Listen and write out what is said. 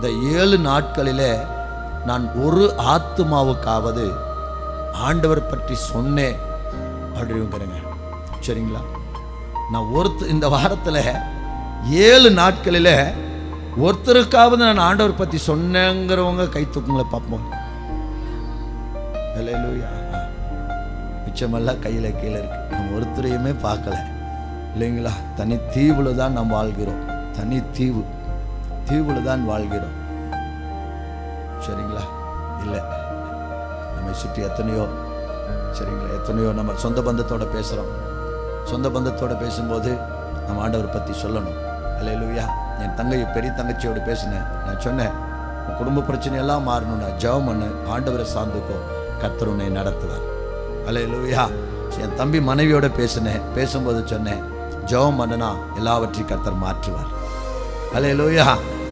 இந்த 7 நாட்களிலே நான் ஒரு ஆத்துமாவுக்காவது ஆண்டவர் பற்றி சொன்னேன் அப்படிங்கிறேங்க. சரிங்களா? நான் இந்த வாரத்தில் 7 நாட்களில் ஒருத்தருக்காவது நான் ஆண்டவர் பற்றி சொன்னேங்கிறவங்க கை தூக்குங்களை பார்ப்போம். அல்லேலூயா. மிச்சமெல்லாம் கையில் கீழே இருக்கு. நம்ம ஒருத்தரையுமே பார்க்கல இல்லைங்களா? தனி தீவில் தான் நாம் வாழ்கிறோம். தனி தீவில் தான் வாழ்கிறோம். சரிங்களா? இல்லை, நம்மை சுற்றி எத்தனையோ, சரிங்களா, எத்தனையோ நம்ம சொந்த பந்தத்தோடு பேசுகிறோம். சொந்த பந்தத்தோடு பேசும்போது நம்ம ஆண்டவர் பற்றி சொல்லணும். அல்லேலூயா. என் பெரிய தங்கச்சியோடு பேசினேன். நான் சொன்னேன், உன் குடும்ப பிரச்சனையெல்லாம் மாறணும்னா ஜெபம் பண்ணு, ஆண்டவரை சார்ந்துக்கோ, கர்த்தர் உன்னை நடத்துவார். அல்லேலூயா. என் தம்பி மனைவியோட பேசும்போது சொன்னேன், ஜெபம் பண்ணுனா எல்லாவற்றையும் கர்த்தர் மாற்றுவார். அல்லேலூயா.